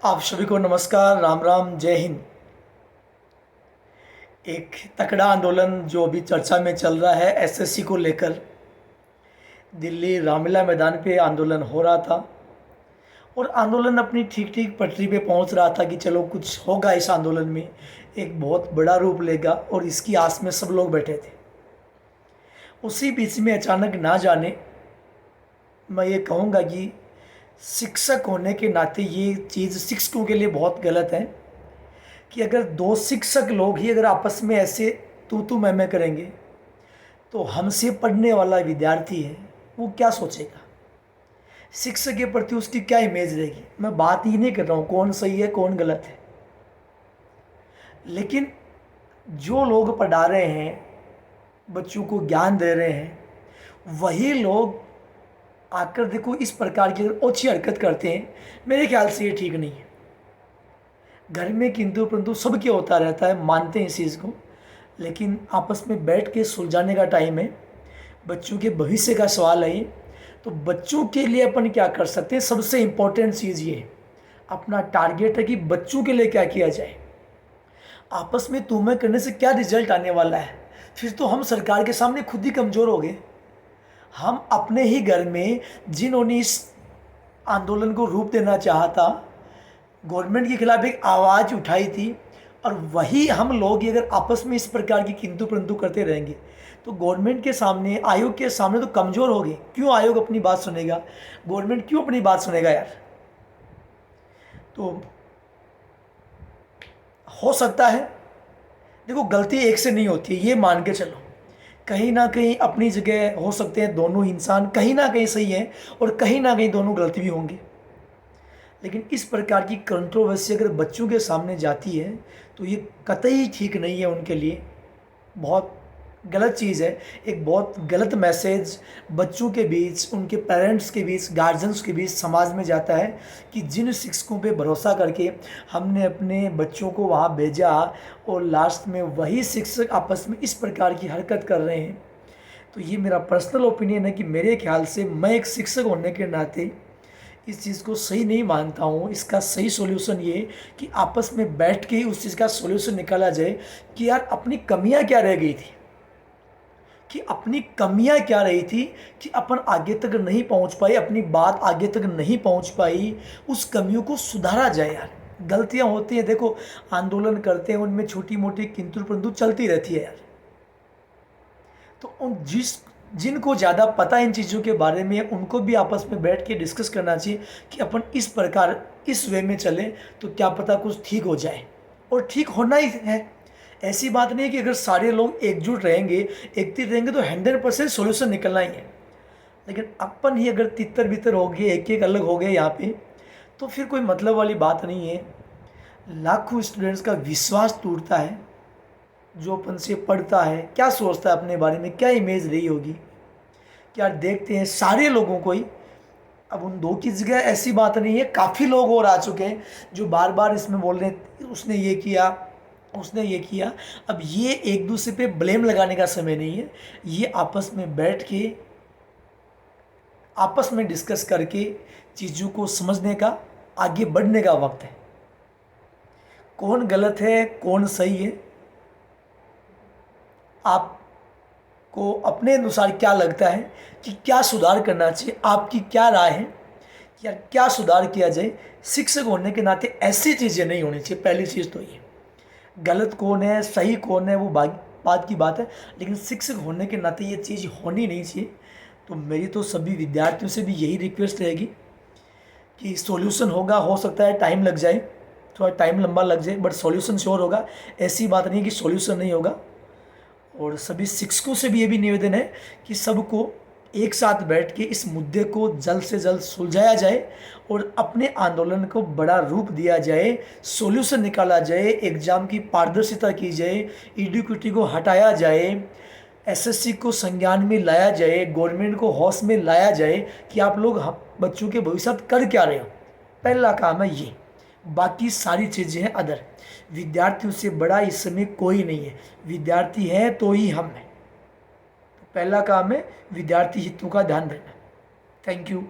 आप सभी को नमस्कार, राम राम, जय हिंद। एक तकड़ा आंदोलन जो अभी चर्चा में चल रहा है एसएससी को लेकर, दिल्ली रामलीला मैदान पे आंदोलन हो रहा था और आंदोलन अपनी ठीक ठीक पटरी पे पहुंच रहा था कि चलो कुछ होगा, इस आंदोलन में एक बहुत बड़ा रूप लेगा और इसकी आस में सब लोग बैठे थे। उसी बीच में अचानक ना जाने मैं ये कहूँगा कि शिक्षक होने के नाते ये चीज़ शिक्षकों के लिए बहुत गलत है कि अगर दो शिक्षक लोग ही अगर आपस में ऐसे तू मैं करेंगे तो हमसे पढ़ने वाला विद्यार्थी है वो क्या सोचेगा, शिक्षक के प्रति उसकी क्या इमेज रहेगी। मैं बात ही नहीं कर रहा हूँ कौन सही है कौन गलत है, लेकिन जो लोग पढ़ा रहे हैं, बच्चों को ज्ञान दे रहे हैं, वही लोग आकर देखो इस प्रकार की अगर ओछी हरकत करते हैं, मेरे ख्याल से ये ठीक नहीं है। घर में किंतु परंतु सबके होता रहता है, मानते हैं इस चीज़ को, लेकिन आपस में बैठ के सुलझाने का टाइम है। बच्चों के भविष्य का सवाल है ये, तो बच्चों के लिए अपन क्या कर सकते हैं, सबसे इम्पोर्टेंट चीज़ ये है, अपना टारगेट है कि बच्चों के लिए क्या किया जाए। आपस में तुम्हें करने से क्या रिजल्ट आने वाला है, फिर तो हम सरकार के सामने खुद ही कमज़ोर हो गए। हम अपने ही घर में जिन्होंने इस आंदोलन को रूप देना चाहा था, गवर्नमेंट के खिलाफ एक आवाज़ उठाई थी, और वही हम लोग अगर आपस में इस प्रकार की किंतु परंतु करते रहेंगे तो गवर्नमेंट के सामने, आयोग के सामने तो कमज़ोर हो गए। क्यों आयोग अपनी बात सुनेगा, गवर्नमेंट क्यों अपनी बात सुनेगा यार। तो हो सकता है, देखो गलती एक से नहीं होती है, ये मान के चलो, कहीं ना कहीं अपनी जगह हो सकते हैं दोनों इंसान, कहीं ना कहीं सही है और कहीं ना कहीं दोनों गलती भी होंगे। लेकिन इस प्रकार की कंट्रोवर्सी अगर बच्चों के सामने जाती है तो ये कतई ठीक नहीं है, उनके लिए बहुत गलत चीज़ है। एक बहुत गलत मैसेज बच्चों के बीच, उनके पेरेंट्स के बीच, गार्जियंस के बीच, समाज में जाता है कि जिन शिक्षकों पे भरोसा करके हमने अपने बच्चों को वहाँ भेजा और लास्ट में वही शिक्षक आपस में इस प्रकार की हरकत कर रहे हैं। तो ये मेरा पर्सनल ओपिनियन है कि मेरे ख्याल से मैं एक शिक्षक होने के नाते इस चीज़ को सही नहीं मानता हूँ। इसका सही सॉल्यूशन ये कि आपस में बैठ के उस चीज़ का सॉल्यूशन निकाला जाए कि यार अपनी कमियाँ क्या रह गई थी, कि अपनी कमियां क्या रही थी कि अपन आगे तक नहीं पहुंच पाए, अपनी बात आगे तक नहीं पहुंच पाई, उस कमियों को सुधारा जाए। यार गलतियां होती हैं, देखो आंदोलन करते हैं उनमें छोटी मोटी किंतु परंतु चलती रहती है यार। तो उन जिनको ज़्यादा पता है इन चीज़ों के बारे में, उनको भी आपस में बैठ के डिस्कस करना चाहिए कि अपन इस प्रकार इस वे में चले तो क्या पता कुछ ठीक हो जाए, और ठीक होना ही है। ऐसी बात नहीं है कि अगर सारे लोग एकजुट रहेंगे, एकत्रित रहेंगे तो 100% सोल्यूशन निकलना ही है। लेकिन अपन ही अगर तितर बितर हो गए, एक एक अलग हो गए यहाँ पे, तो फिर कोई मतलब वाली बात नहीं है। लाखों स्टूडेंट्स का विश्वास टूटता है, जो अपन से पढ़ता है क्या सोचता है अपने बारे में, क्या इमेज रही होगी। क्या देखते हैं सारे लोगों को ही, अब उन दो की जगह ऐसी बात नहीं है, काफ़ी लोग और आ चुके हैं जो बार बार इसमें बोल रहे हैं उसने ये किया उसने ये किया। अब ये एक दूसरे पे ब्लेम लगाने का समय नहीं है, ये आपस में बैठ के आपस में डिस्कस करके चीज़ों को समझने का, आगे बढ़ने का वक्त है। कौन गलत है कौन सही है, आपको अपने अनुसार क्या लगता है कि क्या सुधार करना चाहिए, आपकी क्या राय है या क्या सुधार किया जाए। शिक्षक होने के नाते ऐसी चीज़ें नहीं होनी चाहिए। पहली चीज़ तो ये, गलत कौन है सही कौन है वो बात की बात है, लेकिन शिक्षक होने के नाते ये चीज़ होनी नहीं चाहिए। तो मेरी तो सभी विद्यार्थियों से भी यही रिक्वेस्ट रहेगी कि सॉल्यूशन होगा, हो सकता है टाइम लग जाए, थोड़ा टाइम लंबा लग जाए, बट सॉल्यूशन श्योर होगा। ऐसी बात नहीं कि सॉल्यूशन नहीं होगा। और सभी शिक्षकों से भी ये भी निवेदन है कि सबको एक साथ बैठ के इस मुद्दे को जल्द से जल्द सुलझाया जाए और अपने आंदोलन को बड़ा रूप दिया जाए, सॉल्यूशन निकाला जाए, एग्ज़ाम की पारदर्शिता की जाए, इडिक्विटी को हटाया जाए, एसएससी को संज्ञान में लाया जाए, गवर्नमेंट को होश में लाया जाए कि आप लोग बच्चों के भविष्य कर क्या रहे हो। पहला काम है ये, बाकी सारी चीज़ें हैं अदर। विद्यार्थियों से बड़ा इस समय कोई नहीं है, विद्यार्थी है तो ही हम हैं। तो पहला काम है विद्यार्थी हितों का ध्यान रखना। Thank you.